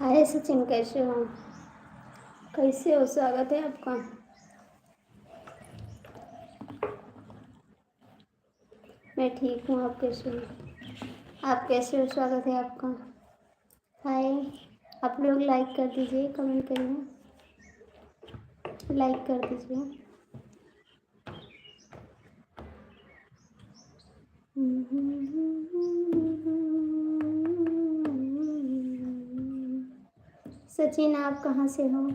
हाय सचिन, कैसे हो? कैसे हो? स्वागत है आपका। मैं ठीक हूँ, आप कैसे हो? आप कैसे हो? स्वागत है आपका। हाय, आप लोग लाइक कर दीजिए, कमेंट करिए, लाइक कर दीजिए। सचिन, आप कहाँ से हो?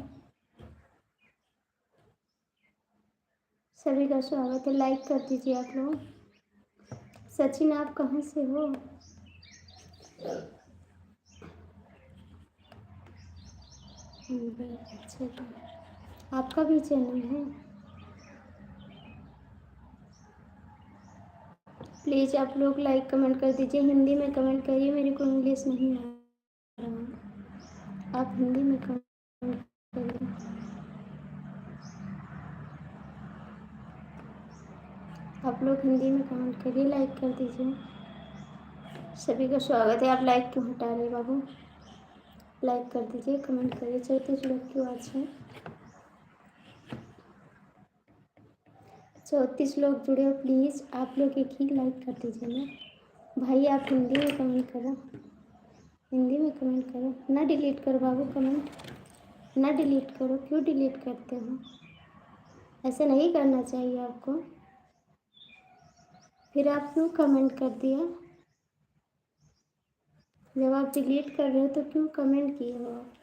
सभी का स्वागत है, लाइक कर दीजिए आप लोग। सचिन, आप कहाँ से हो? अच्छा, आपका भी चैनल है? प्लीज़ आप लोग लाइक कमेंट कर दीजिए। हिंदी में कमेंट करिए, मेरे को इंग्लिश नहीं आ रहा। आप हिंदी में कमेंट करिए। आप लोग हिंदी में कमेंट करिए, लाइक कर दीजिए। सभी का स्वागत है। आप लाइक क्यों हटा रहे बाबू? लाइक कर दीजिए, कमेंट करिए। 34 लोग क्यों आज हैं? 34 लोग जुड़े हो, प्लीज़ आप लोग एक ही लाइक कर दीजिए ना। भाई आप हिंदी में कमेंट करो, हिंदी में कमेंट करो। ना डिलीट करो बाबू, कमेंट ना डिलीट करो। क्यों डिलीट करते हो? ऐसे नहीं करना चाहिए आपको। फिर आप क्यों कमेंट कर दिया? जब आप डिलीट कर रहे हो तो क्यों कमेंट किए हो आप?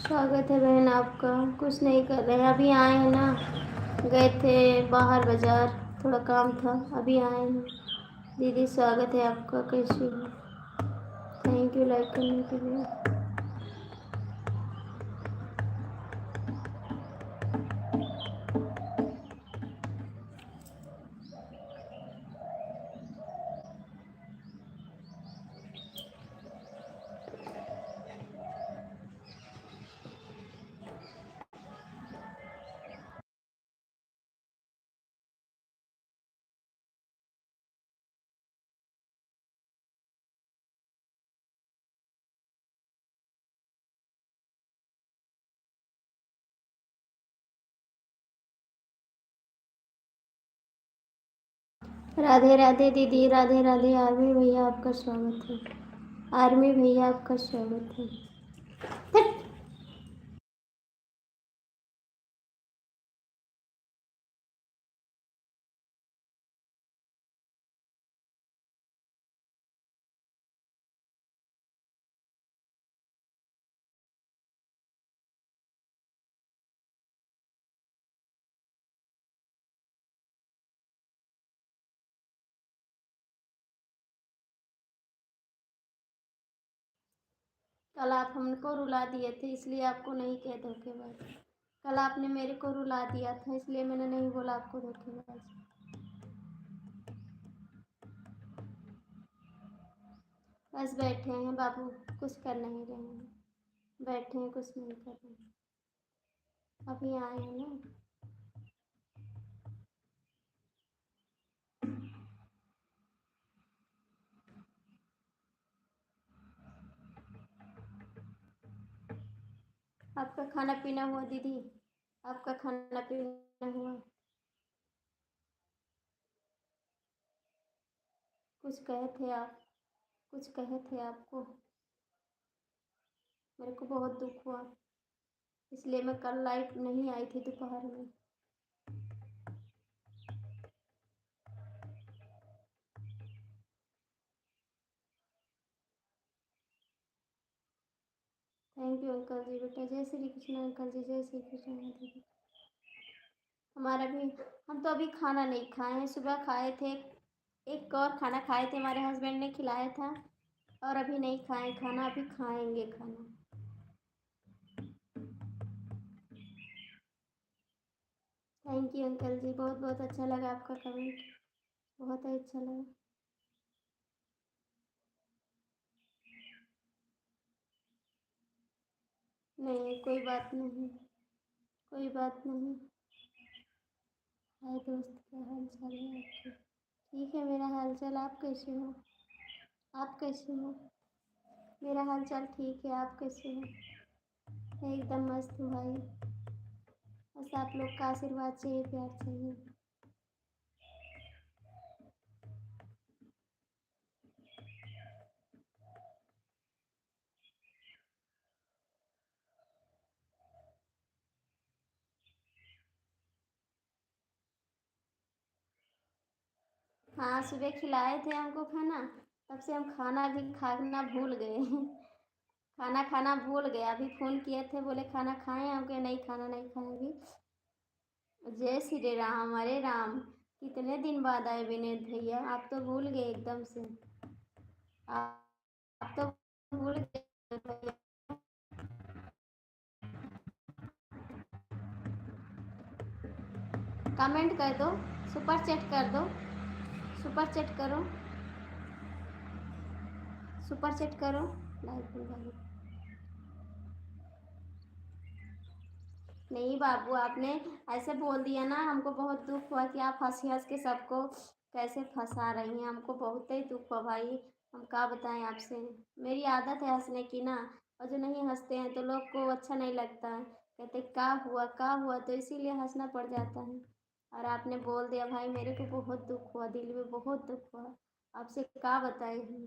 स्वागत है बहन आपका। कुछ नहीं कर रहे हैं, अभी आए हैं ना, गए थे बाहर बाजार, थोड़ा काम था, अभी आए हैं। दीदी स्वागत है आपका, कैसी हो? थैंक यू लाइक करने के लिए। राधे राधे दीदी, राधे राधे। आर्मी भैया आपका स्वागत है, आर्मी भैया आपका स्वागत है। कल आप हमको रुला दिए थे, इसलिए आपको नहीं कहे धोखेबाज। कल आपने मेरे को रुला दिया था, इसलिए मैंने नहीं बोला आपको धोखेबाज। बस बैठे हैं बाबू, कुछ कर नहीं रहे हैं, बैठे हैं, कुछ नहीं कर रहे हैं, अभी आए हैं ना। आपका खाना पीना हुआ दीदी? आपका खाना पीना हुआ? कुछ कहे थे आप, कुछ कहे थे आपको? मेरे को बहुत दुख हुआ, इसलिए मैं कल लाइट नहीं आई थी दोपहर में। थैंक यू अंकल जी। बेटा जय श्री कृष्ण अंकल जी, जय श्री कृष्ण दीदी। हमारा भी, हम तो अभी खाना नहीं खाए हैं, सुबह खाए थे, एक और खाना खाए थे, हमारे हस्बैंड ने खिलाया था, और अभी नहीं खाए खाना, अभी खाएंगे खाना। थैंक यू अंकल जी, बहुत बहुत अच्छा लगा आपका कमेंट, बहुत ही अच्छा लगा। नहीं कोई बात नहीं, कोई बात नहीं। हाय दोस्त, क्या हाल चाल है आपके? ठीक है मेरा हाल चाल, आप कैसे हो? आप कैसे हो? मेरा हाल चाल ठीक है, आप कैसे हो? मैं एकदम मस्त हूँ भाई, बस आप लोग का आशीर्वाद चाहिए, प्यार चाहिए। हाँ सुबह खिलाए थे हमको खाना, तब से हम खाना भी खाना भूल गए हैं। खाना खाना भूल गए, अभी फ़ोन किए थे, बोले खाना खाएं, हम कहे नहीं खाना नहीं खाए अभी। जय श्री राम, अरे राम, कितने दिन बाद आए विनीत भैया, आप तो भूल गए एकदम से। आप तो भूल गए भैया। कमेंट कर दो, सुपर चैट कर दो, सुपर चैट करो, सुपर चैट करो, लाइक भाई। नहीं बाबू, आपने ऐसे बोल दिया ना, हमको बहुत दुख हुआ कि आप हंस हंस के सबको कैसे फंसा रही हैं, हमको बहुत ही दुख हुआ भाई। हम क्या बताएं आपसे, मेरी आदत है हंसने की ना, और जो नहीं हंसते हैं तो लोग को अच्छा नहीं लगता है, कहते क्या हुआ, तो इसीलिए हंसना पड़ जाता है। और आपने बोल दिया भाई, मेरे को बहुत दुख हुआ, दिल में बहुत दुख हुआ, आपसे क्या बताए हम।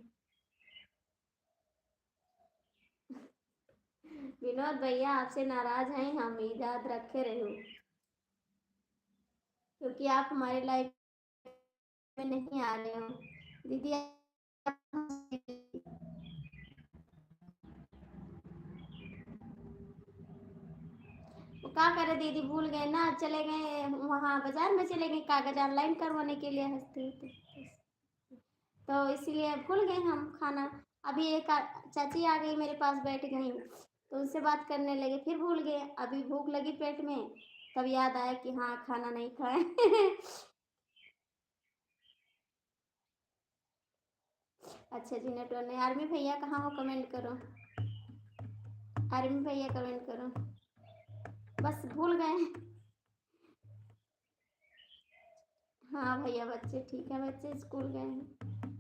विनोद भैया आपसे नाराज हैं हम, याद रखे रहो, क्योंकि आप हमारे लाइफ में नहीं आ रहे हो दीदी। क्या करे दीदी, भूल गए ना, चले गए वहाँ बाजार में, चले गए कागज ऑनलाइन करवाने के लिए, हंसते तो इसीलिए भूल गए हम खाना। अभी एक चाची आ गई मेरे पास, बैठ गई तो उनसे बात करने लगे, फिर भूल गए। अभी भूख लगी पेट में, तब याद आया कि हाँ खाना नहीं खाए। अच्छा जी, नेटवर्क नहीं। आर्मी भैया कहाँ हो, कमेंट करो। आर्मी भैया कमेंट करो। बस भूल गए। हाँ भैया, बच्चे ठीक है, बच्चे स्कूल गए हैं।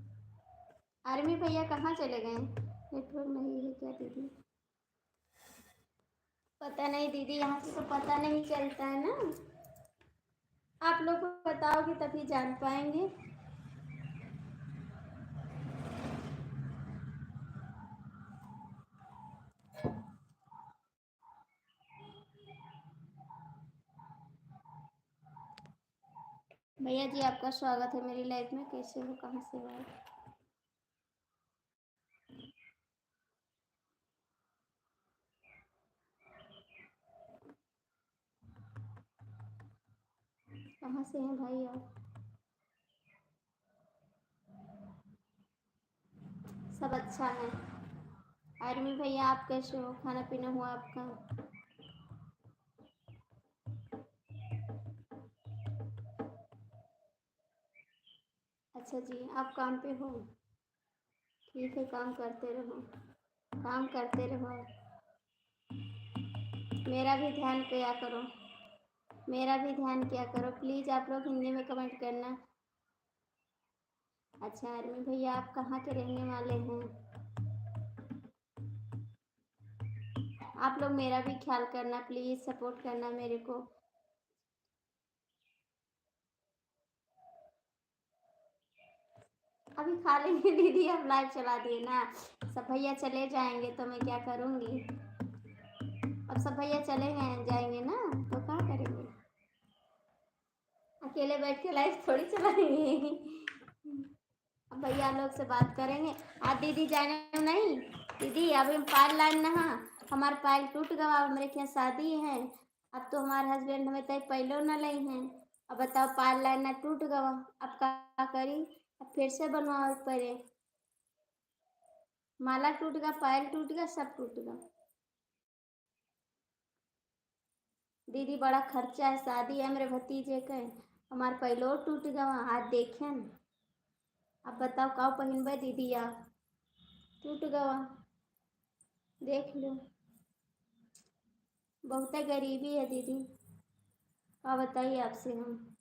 आर्मी भैया कहाँ चले गए, नेटवर्क नहीं है क्या दीदी? पता नहीं दीदी, यहाँ से तो पता नहीं चलता है ना, आप लोग को बताओगे तभी जान पाएंगे। भैया जी आपका स्वागत है मेरी लाइफ में, कैसे हो, कहाँ से हो? कहाँ से हैं भाई आप? सब अच्छा है। आर्मी भैया आप कैसे हो, खाना पीना हुआ आपका? अच्छा जी, आप काम पे हो? ठीक है, काम करते रहो, काम करते रहो। मेरा भी ध्यान किया करो, मेरा भी ध्यान किया करो प्लीज़। आप लोग हिंदी में कमेंट करना। अच्छा आर्मी भैया, आप कहाँ के रहने वाले हैं? आप लोग मेरा भी ख्याल करना प्लीज़, सपोर्ट करना मेरे को। अभी खा लेंगे दीदी, अब लाइव चला दिए ना, सब भैया चले जाएंगे तो मैं क्या करूँगी? अब सब भैया चले गए जाएंगे ना, तो क्या करेंगे? अकेले बैठ के लाइव थोड़ी चलाएंगे। अब भैया लोग से बात करेंगे। आज दीदी जाने नहीं, दीदी अभी हम पायल लाइन ना, हमारा पायल टूट गवा, मेरे के यहाँ शादी है। अब तो हमारे हस्बैंड हमें तय पहले न लई हैं। अब बताओ पायल लाइन ना टूट गवा, अब क्या करी? अब फिर से बनवाओ पड़े। माला टूट गया, पायल टूट गया, सब टूट गया। दीदी बड़ा खर्चा है, शादी है मेरे भतीजे के, हमारे पहलो टूट गया, आज देखें। अब बताओ का पहनबे दीदी, आप टूट गवा, देख लो। बहुत गरीबी है दीदी, क्या बताइए आपसे हम।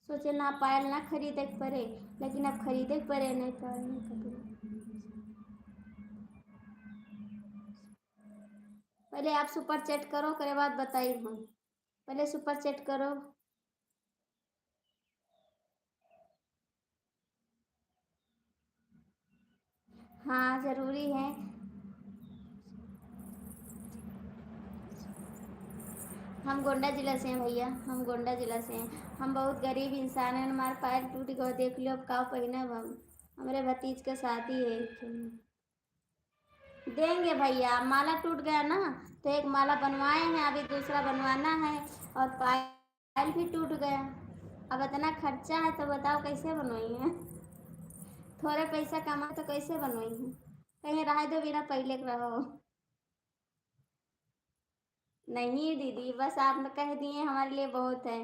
सोचे ना पायल ना खरीदे पड़े, लेकिन अब खरीदे पड़े, नहीं पायल नहीं कपड़े। पहले आप सुपर चैट करो, करे बाद बताइए हम। पहले सुपर चैट करो। हाँ ज़रूरी है। हम गोंडा जिला से हैं भैया, हम गोंडा जिला से हैं। हम बहुत गरीब इंसान हैं, हमारे पैर टूट गए, देख लो अब का पहने हम। हमारे भतीज का शादी है। देंगे भैया, माला टूट गया ना, तो एक माला बनवाए हैं, अभी दूसरा बनवाना है। और पायल भी टूट गया। अब इतना खर्चा है तो बताओ कैसे बनवाइए? थोड़े पैसा कमा तो कैसे बनवाइए? कहीं रह दो बिना पहले के रहो। नहीं दीदी, बस आप कह दिए हमारे लिए बहुत है।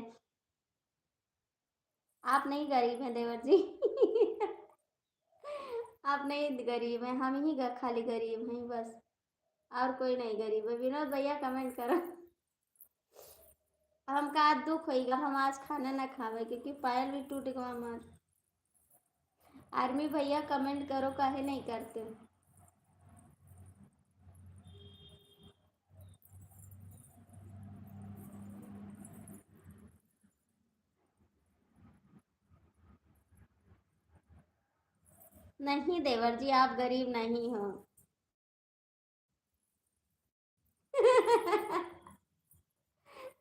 आप नहीं गरीब हैं देवर जी। आप नहीं गरीब हैं, हम ही खाली गरीब हैं बस, और कोई नहीं गरीब है। विनोद भैया कमेंट करो। हमका आज दुख होगा, हम आज खाना ना खावे, क्योंकि पायल भी टूट गवा हमार। आर्मी भैया कमेंट करो, काहे नहीं करते? नहीं देवर जी, आप गरीब नहीं हो।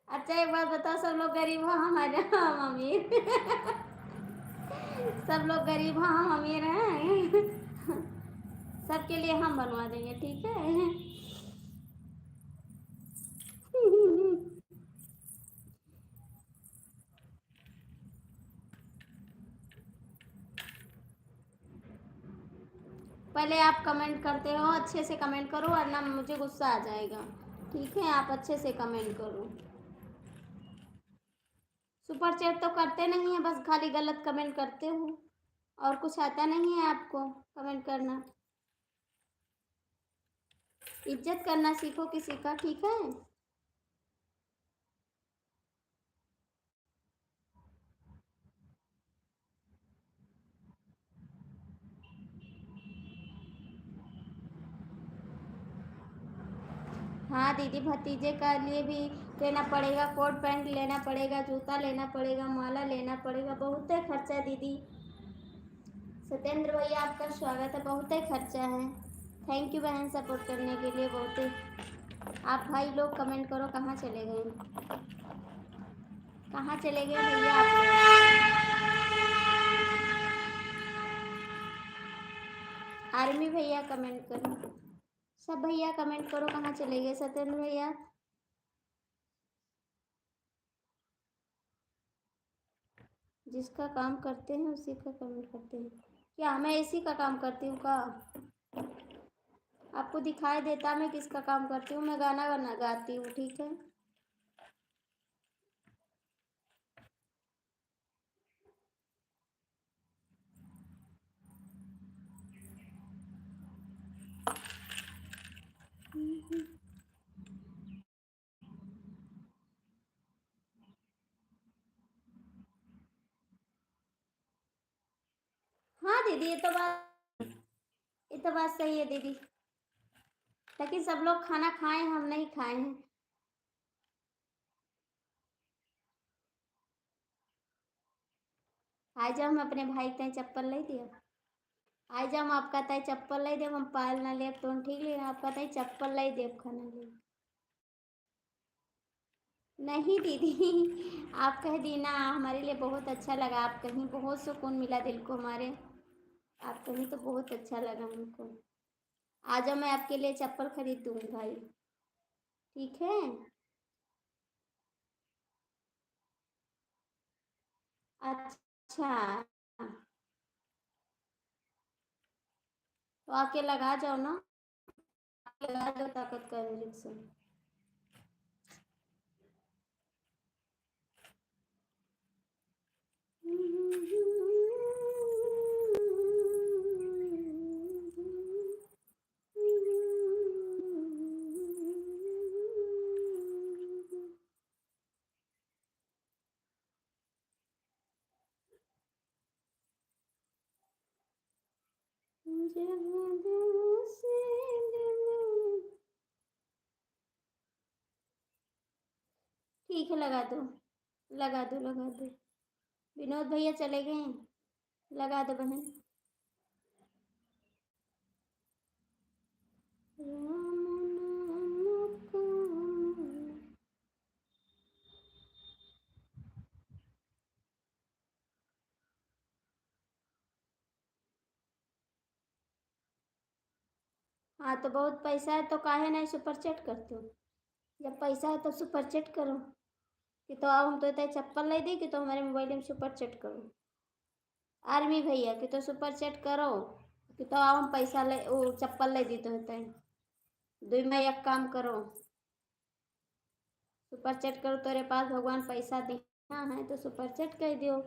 अच्छा एक बात बताओ, सब लोग गरीब हो, हमारे हम अमीर। सब लोग गरीब हो, हम अमीर हैं। सबके लिए हम बनवा देंगे, ठीक है? पहले आप कमेंट करते हो, अच्छे से कमेंट करो वरना मुझे गुस्सा आ जाएगा। ठीक है, आप अच्छे से कमेंट करो। सुपर चैट तो करते नहीं है, बस खाली गलत कमेंट करते हो और कुछ आता नहीं है आपको कमेंट करना। इज्जत करना सीखो किसी का, ठीक है। हाँ दीदी, भतीजे का लिए भी लेना पड़ेगा, कोट पैंट लेना पड़ेगा, जूता लेना पड़ेगा, माला लेना पड़ेगा, बहुत ही खर्चा है दीदी। सत्येंद्र भैया आपका स्वागत है, बहुत ही खर्चा है। थैंक यू बहन सपोर्ट करने के लिए, बहुत ही। आप भाई लोग कमेंट करो, कहाँ चले गए, कहाँ चले गए भैया आप लोग। आर्मी भैया कमेंट करो, सब भैया कमेंट करो, कहाँ चले गए सत्येंद्र भैया। जिसका काम करते हैं उसी का कमेंट करते हैं। क्या मैं इसी का काम करती हूँ का? आपको दिखाई देता मैं किसका काम करती हूँ? मैं गाना गाना गाती हूँ, ठीक है। हाँ दीदी, ये तो बात सही है दीदी, लेकिन सब लोग खाना खाएं, हम नहीं खाए हैं। आज जब हम अपने भाई तय चप्पल ले दिया, आज हम आपका तय चप्पल ले देव, हम पायल ना ले तो ठीक ले, आपका तय चप्पल ले देव खाना ले। नहीं दीदी, आप कह दी ना, हमारे लिए बहुत अच्छा लगा, आप कहीं बहुत सुकून मिला दिल को हमारे, आप कहीं तो बहुत अच्छा लगा हमको। आज मैं आपके लिए चप्पल खरीद दूंगी भाई, ठीक है। अच्छा, तो आके लगा जाओ ना, लगा दो ताकत का इंजेक्शन। ठीक है, लगा दो, लगा दो, लगा दो। विनोद भैया चले गए हैं, लगा दो बहन। हाँ तो बहुत पैसा है तो काहे नहीं सुपर चैट करते हो? जब पैसा है तो सुपर चैट करो, कि तो आओ हम तो इतने चप्पल ले दी कि तो हमारे मोबाइल में सुपर चैट करो। आर्मी भैया कि तो सुपर चैट करो, कि तो आओ हम पैसा ले वो चप्पल ले दी तो होते दुई में एक काम करो, सुपर चैट करो, तेरे पास भगवान पैसा देना है तो सुपर चैट कर दियो।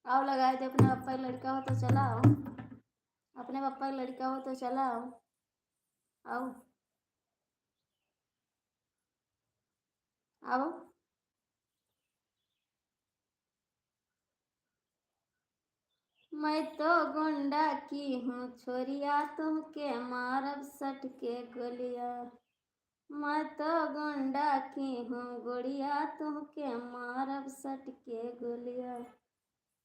आओ लगाए दे, अपने पापा का लड़का हो तो चला आओ, अपने पापा का लड़का हो तो चला आओ, आओ आओ। मैं तो गुंडा की हूँ छोरिया, तुमके मारब सट के गोलिया। मैं तो गुंडा की हूँ गुड़िया, तुमके मारब सट के गोलिया।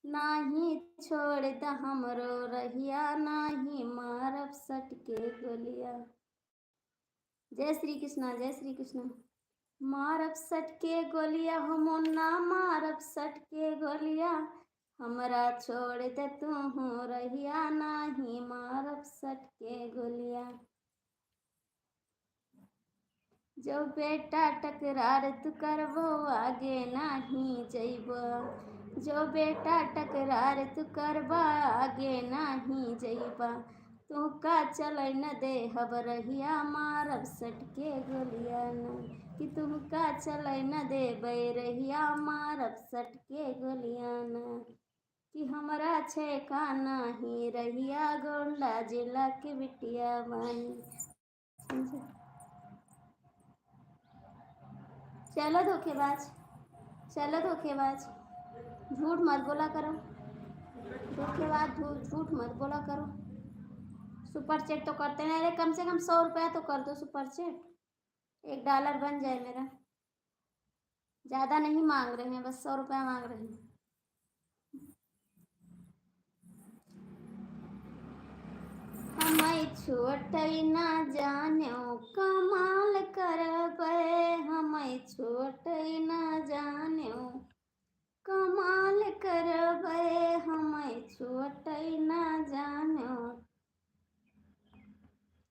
नाही छोड़ द हमरो रहिया, नाही मारब सट के गोलिया। जय श्री कृष्णा, जय श्री कृष्णा। मारब सट के गोलिया हो मुन्ना, मारब सट के गोलिया। हमरा छोड़ दे तू हूँ रहिया, नाही मारब सट के गोलिया। जो बेटा टकरार तू करबो आगे नाही जइबो। जो बेटा टकरार तू करबा आगे नाही जइबा। तू का चलै न दे हब रहिया, मारब सट के गोलिया न। कि तुम का चलै न दे रहिया, मारब सट के गोलिया न। कि हमरा छे का नाही रहिया, गोंडा जिला के बिटिया बानी। चलो धोखेबाज, चलो धोखेबाज, झूठ मत बोला करो। धोखेबाज झूठ मत बोला करो। सुपर चैट तो करते नहीं, अरे कम से कम 100 रुपया तो कर दो सुपर चैट, $1 बन जाए मेरा। ज़्यादा नहीं मांग रहे हैं, बस 100 रुपया मांग रहे हैं। हमें छोट ना जानो कमाल करबै, हमें छोट ना जानो कमाल करबै, हमें छोट ना जानो।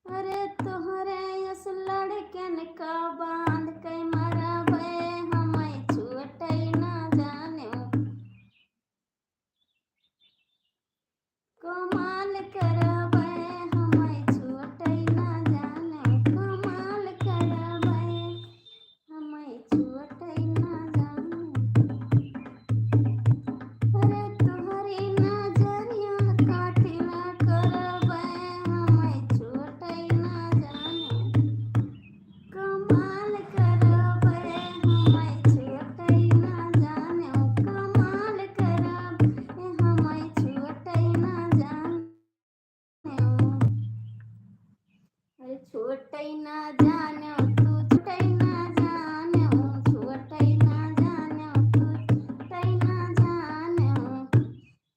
अरे तोहरे इस लड़कन का बांध के मरबै, हमें छोट ना जानो कमाल करबै, हमें छोट ना जानो कमाल करबै, हमें छोट ना जानो। अरे तोहरी नजरिया काटिला करबै, हमें छोट ना जानो कमाल करबै, हमें छोट ना जानो कमाल करबै, हमें छोट ना जानो। अरे छोट ना जानो तू, छोट ना जानो, छोट ना जानो तू, छोट ना जानो।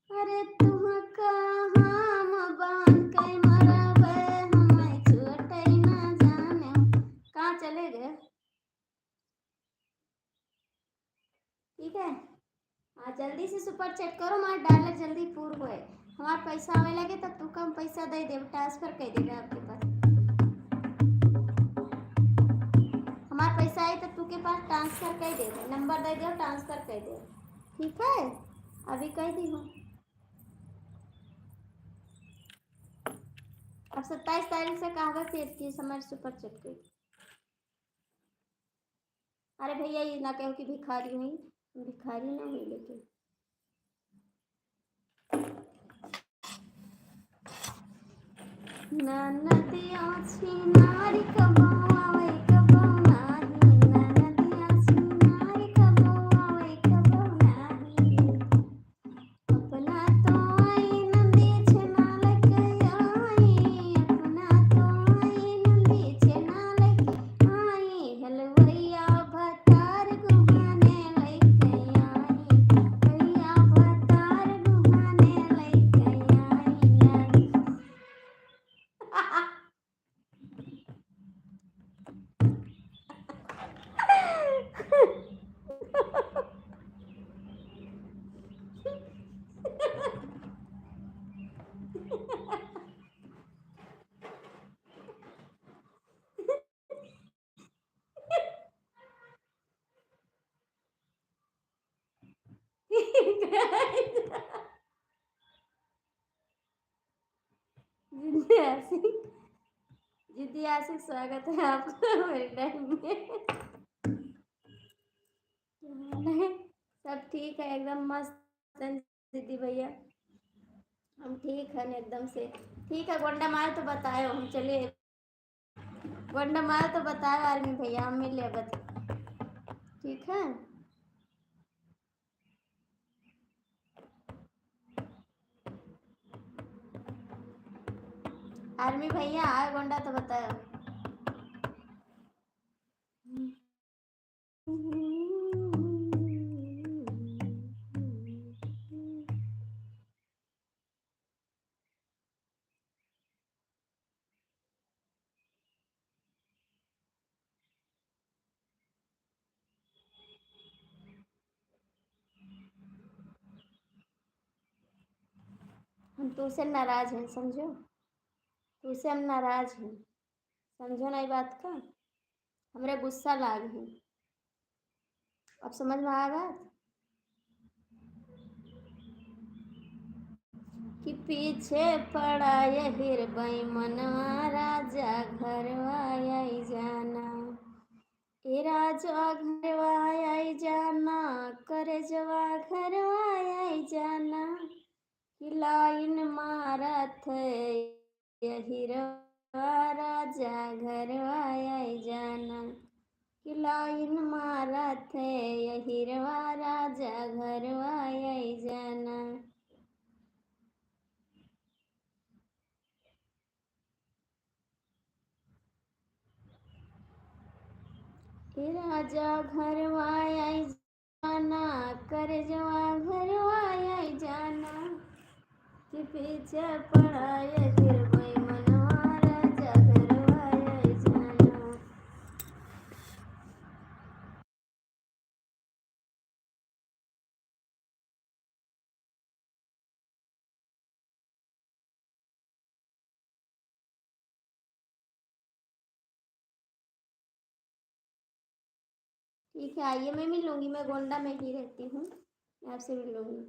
अरे तुम कहाँ बांध के मरबै, हमें छोट ना जानो। कहाँ चले गए? ठीक है, हाँ जल्दी से सुपर चैट करो, हमारे डॉलर जल्दी पूर होए। हमारा पैसा आवे लगे तब तू कम पैसा दे दे, ट्रांसफर कर देगा आपके पास। हमारा पैसा आए तब तू के पास ट्रांसफर कर दे, नंबर दे दो ट्रांसफर कर दे। ठीक है, अभी कह दी हूँ। अब 27 तारीख से कहावत पेश की हमारे सुपर चैट की। अरे भैया ये ना कहो कि भिखारी हुई, भिखारी ना हुई लेकिन नदिया छिनारी कबो आवे कबो नाही, नदिया छिनारी कबो आवे कबो नाही। अपना तो आई नदी छना लगे आई, अपना तो आई नदी छना लगे आई। हलवैया भतार गुहाने लेके आई, भैया भतार गुहाने लेके आई। जिद्दी आशिक, जिद्दी आशिक स्वागत है आपका मेरे टाइम में। सब ठीक है एकदम मस्त हैं दीदी भैया, हम ठीक हैं एकदम से। ठीक है, गोंडा मार तो बताए हम, चलिए गोंडा मार तो बताए आर्मी भैया, हम मिले बता। ठीक है, आर्मी भैया आए गोंडा तो बताओ। हम तुझसे नाराज हैं, समझो। तुझसे हम नाराज हैं, समझो ना ये बात का। हमरे गुस्सा लाग है। अब समझ में आ बात कि पीछे पड़ा यही मनवा राजा घरवा आई जाना। ए राजा घरवा आई जाना, करे जवा घरवा आई जाना। कि लाइन मारत यही राजा घरवा आई जाना। कि लाइन मारत यही राजा घरवा आई जाना। हे राजा घरवा आई जाना, कर जवा घरवा आई जाना। कि पीछे पड़ा ये फिर कोई मनवा राजा घरवा आई जाना। ठीक है, आइए, मैं मिलूंगी। मैं गोंडा में ही रहती हूँ, मैं आपसे मिलूंगी।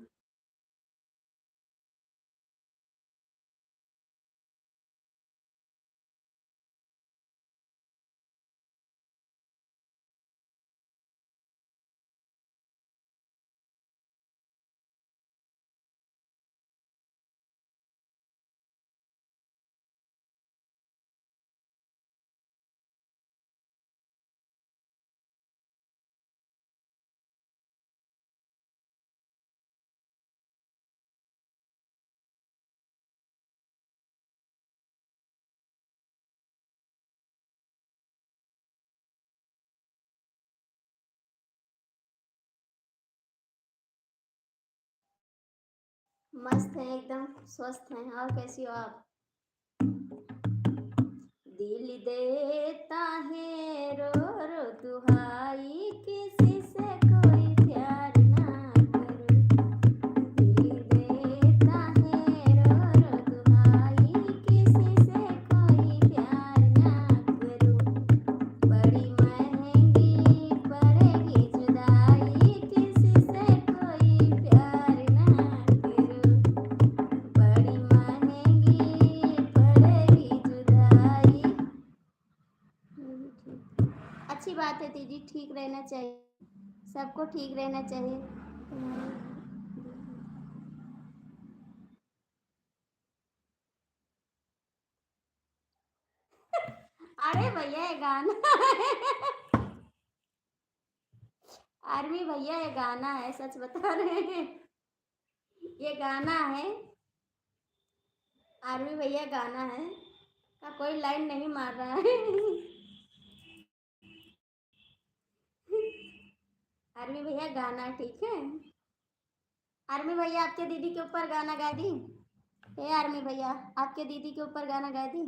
मस्त है, एकदम स्वस्थ हैं। और कैसी हो आप? दिल देता है रो रो दुहाई, किसी से कोई प्यार ना करो। दिल देता है रो रो दुहाई, किसी से कोई प्यार ना करो। बड़ी महंगी पड़ेगी जुदाई, किसी से कोई प्यार ना करो। बड़ी महंगी पड़ेगी जुदाई। अच्छी बात है दीदी, ठीक रहना चाहिए, सबको ठीक रहना चाहिए। अरे भैया ये गाना आर्मी भैया ये गाना है, सच बता रहे हैं। ये गाना है, आर्मी भैया गाना है का कोई लाइन नहीं मार रहा है। आर्मी भैया गाना, ठीक है। आर्मी भैया आपके दीदी के ऊपर गाना गा दी। हे आर्मी भैया, आपके दीदी के ऊपर गाना गा दी।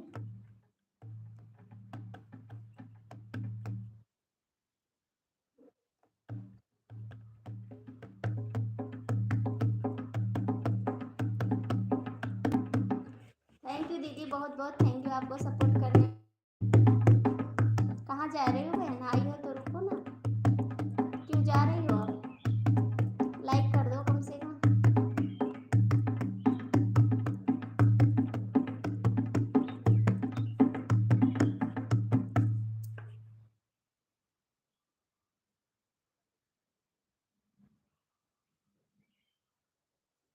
थैंक यू दीदी, बहुत बहुत थैंक यू आपको सपोर्ट करने। कहाँ जा रही हो बहन? आई हो तो रुको ना, क्यों जा रही हो आप? लाइक कर दो कम से कम।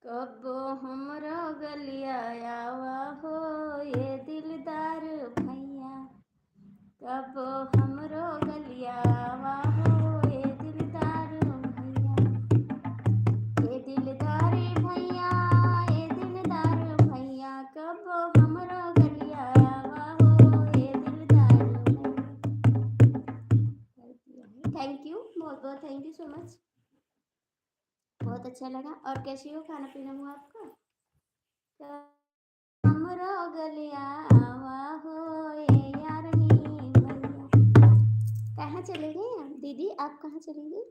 कब हमरो गलिया आवा हो ये दिलदार भैया। कब हमरो गलिया आवा हो ये दिलदार भैया। ये दिलदार भैया, ये दिलदार भैया। कब हमरो गलिया आवा हो ये दिलदार भैया। थैंक यू, बहुत बहुत थैंक यू सो मच, बहुत अच्छा लगा। और कैसी हो, खाना पीना हुआ आपका? हमरो गलिया आवा हो ये यारनी भैया। कहाँ चले गए आप दीदी? आप कहाँ चली गई?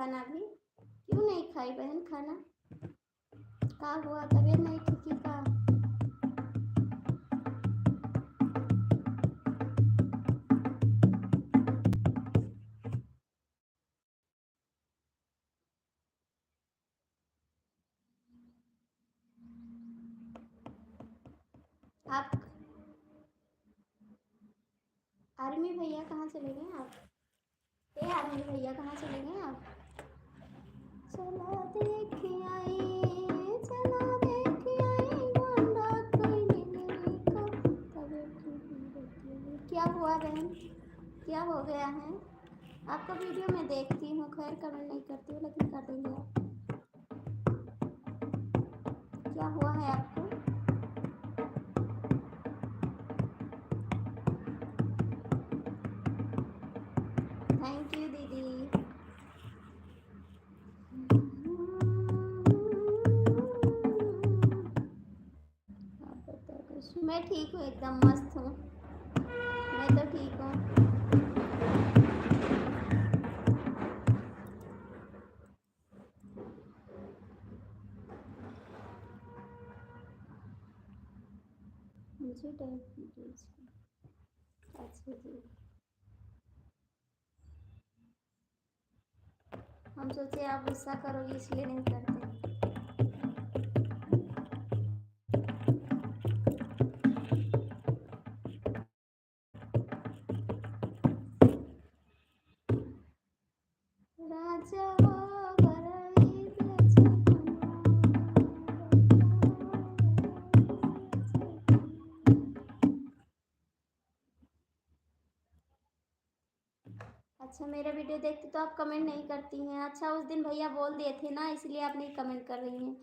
खाना अभी? क्यों नहीं खाई बहन खाना? क्या हुआ, तबीयत नहीं ठीक है का? आप आर्मी भैया कहाँ चले गए आप? आर्मी भैया कहाँ चले गए आप? चला देख आई, चला देख आई, गोंडा कोई मिलने को तबीयत ठीक नहीं रहती है। क्या हुआ बहन, क्या हो गया है? आपका वीडियो मैं देखती हूँ, खैर कमेंट नहीं करती हूँ लेकिन कर देंगे आप। क्या हुआ है आपको? थैंक यू दीदी। आप बताओ कुछ। मैं ठीक हूँ, एकदम मस्त हूँ, मैं तो ठीक हूँ। मुझे टाइप कीजिए। अच्छा जी, हम सोचे आप गुस्सा करोगी इसलिए नहीं करते। राजा हो बरई अच्छा, मेरा वीडियो देखते तो आप कमेंट नहीं करती हैं। अच्छा, उस दिन भैया बोल दिए थे ना, इसलिए आप नहीं कमेंट कर रही हैं।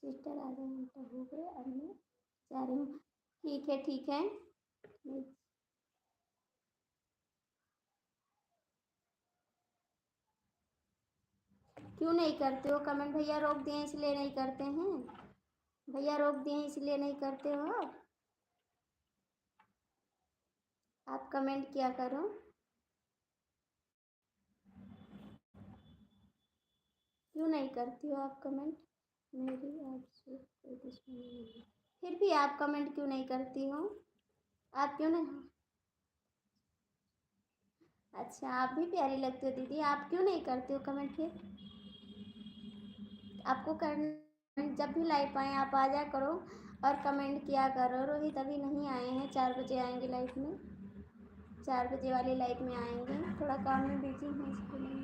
सिस्टर आधा घंटा हो गए, अब मैं जा रही हूँ। ठीक है ठीक है। क्यों नहीं करते हो कमेंट? भैया रोक दिए इसलिए नहीं करते हैं? भैया रोक दिए इसलिए नहीं करते हो आप कमेंट किया करो। क्यों नहीं करती हो आप कमेंट? मेरी आपसे कोई दुश्मनी नहीं है, फिर भी आप कमेंट क्यों नहीं करती हो? आप क्यों नहीं? अच्छा, आप भी प्यारी लगती हो दीदी, आप क्यों नहीं करती हो कमेंट फिर? आपको करना, जब भी लाइव आए आप आ जा करो और कमेंट किया करो। रोहित अभी नहीं आए हैं, 4 बजे आएंगे लाइव में, 4 बजे वाली लाइव में आएंगे। थोड़ा काम में बिजी हूँ इसको नहीं।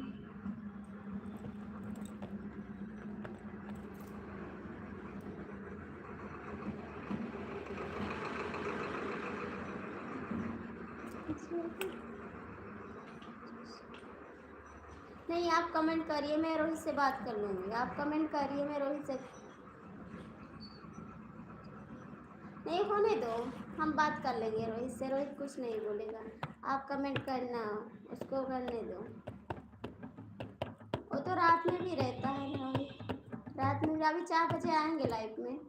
नहीं, आप कमेंट करिए, मैं रोहित से बात कर लूँगी। आप कमेंट करिए, मैं रोहित से नहीं, होने दो, हम बात कर लेंगे रोहित से। रोहित कुछ नहीं बोलेगा, आप कमेंट करना, उसको करने दो। वो तो रात में भी रहता है रोहित, रात में भी। अभी 4 बजे आएंगे लाइव में।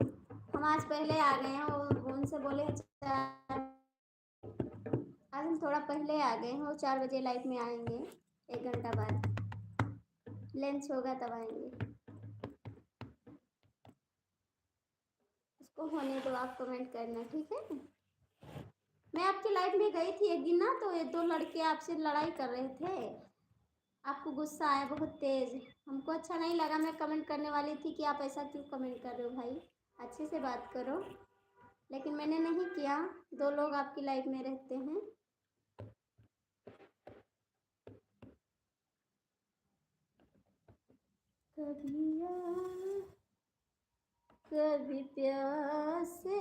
हम आज पहले आ गए हैं, वो उनसे बोले आज हम थोड़ा पहले आ गए हैं। वो 4 बजे लाइव में आएंगे, 1 घंटा बाद लंच होगा तब आएंगे। उसको होने दो, आप कमेंट करना, ठीक है? मैं आपकी लाइफ में गई थी एक दिन ना, तो ये 2 लड़के आपसे लड़ाई कर रहे थे। आपको गुस्सा आया बहुत तेज, हमको अच्छा नहीं लगा। मैं कमेंट करने वाली थी कि आप ऐसा क्यों कमेंट कर रहे हो भाई, अच्छे से बात करो, लेकिन मैंने नहीं किया। 2 लोग आपकी लाइफ में रहते हैं। कभी प्यासे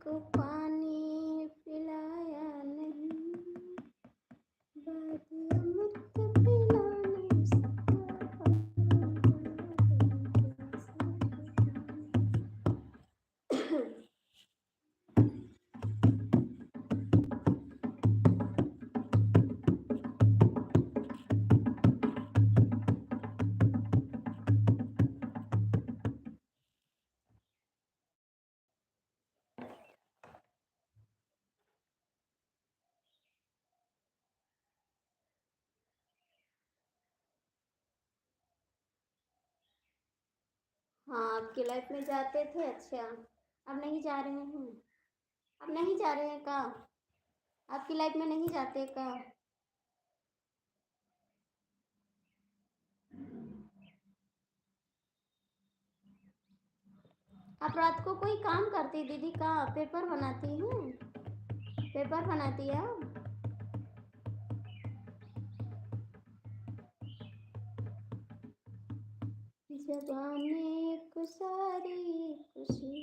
को पानी पिलाया नहीं, बात अमृत पिलाने से हाँ, आपकी लाइफ में जाते थे। अच्छा, अब नहीं जा रहे हैं? अब नहीं जा रहे हैं का? आपकी लाइफ में नहीं जाते का? आप रात को कोई काम करती दीदी का? पेपर बनाती हूँ, पेपर बनाती है आप? जवानी एक सारी खुशी।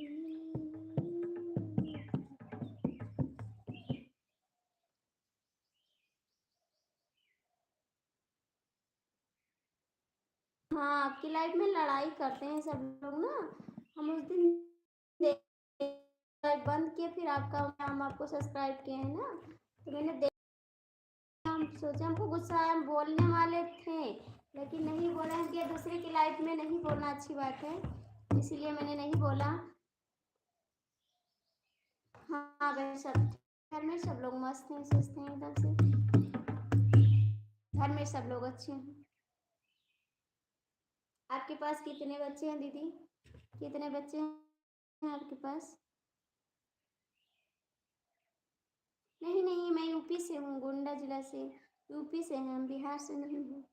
हाँ, आपकी लाइफ में लड़ाई करते हैं सब लोग ना। हम उस दिन बंद किए, फिर आपका हम आपको सब्सक्राइब किए हैं ना, तो मैंने देखा, हम सोचे, हमको गुस्सा आया, हम बोलने वाले थे लेकिन नहीं बोले हैं कि दूसरे की लाइफ में नहीं बोलना अच्छी बात है, इसीलिए मैंने नहीं बोला। हाँ वह सब घर में सब लोग मस्त हैं, स्वस्थ हैं एकदम से। घर में सब लोग अच्छे हैं। आपके पास कितने बच्चे हैं दीदी? कितने बच्चे हैं आपके पास? नहीं नहीं, मैं यूपी से हूँ, गोंडा जिला से। यूपी से हैं हम, बिहार से नहीं हूँ।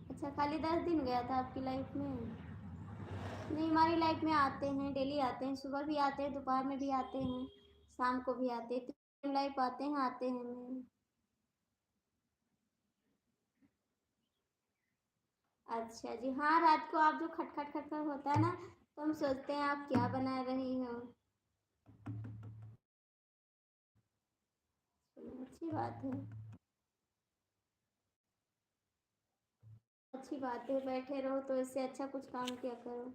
अच्छा, खाली 10 दिन गया था आपकी लाइफ में? नहीं, हमारी लाइफ में आते हैं, डेली आते हैं, सुबह भी आते हैं, दोपहर में भी आते हैं, शाम को भी आते हैं, 3 लाइफ आते हैं मैं। अच्छा जी, हाँ, रात को आप जो खटखट खटखट होता है ना, तो हम सोचते हैं आप क्या बना रही हो। अच्छी बात है। अच्छी बात है, बैठे रहो तो इससे अच्छा कुछ काम किया करो।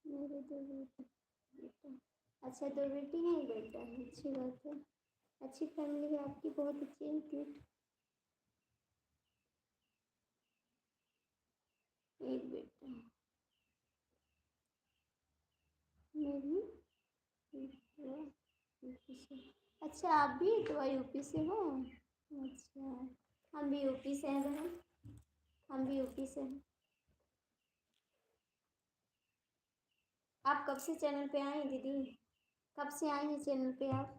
मेरे 2 बेटा। अच्छा, 2 बेटी हैं, एक बेटा है, अच्छी बात है। अच्छी फैमिली है आपकी, बहुत अच्छी है, क्यूट। एक बेटा। मैं भी यूपी से। अच्छा, आप भी तो यूपी से हो? अच्छा, हम भी यूपी से हैं बहन, हम भी यूपी से हैं। आप कब से चैनल पे आई हैं दीदी? कब से आई हैं चैनल पे आप?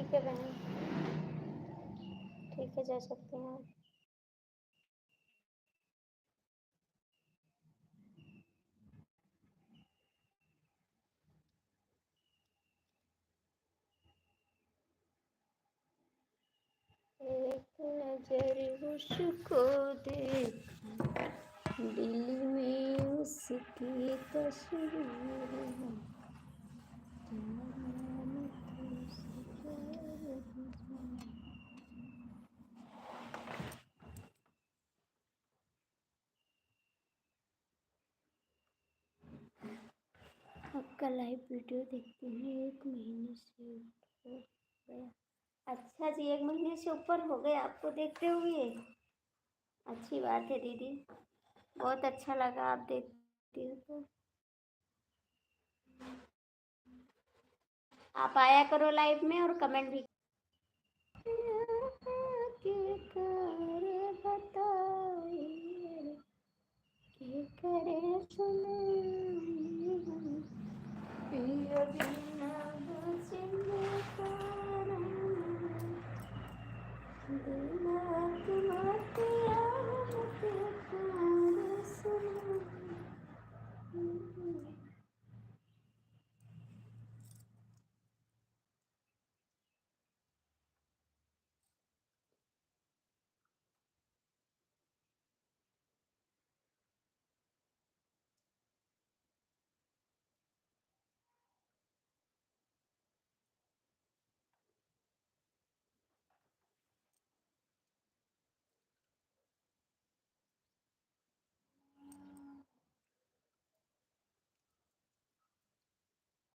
ठीक है बहन, ठीक है, जा सकते हैं आप। एक नजर उसको देख, दिल में उसकी तस्वीर है। आपका लाइव वीडियो देखते हैं 1 महीने से ऊपर हो गया। अच्छा जी, 1 महीने से ऊपर हो गया आपको देखते हुए। अच्छी बात है दीदी, बहुत अच्छा लगा आप देखती हो तो। आप आया करो लाइव में और कमेंट भी। के करे बताइए, के करे सुनाइए,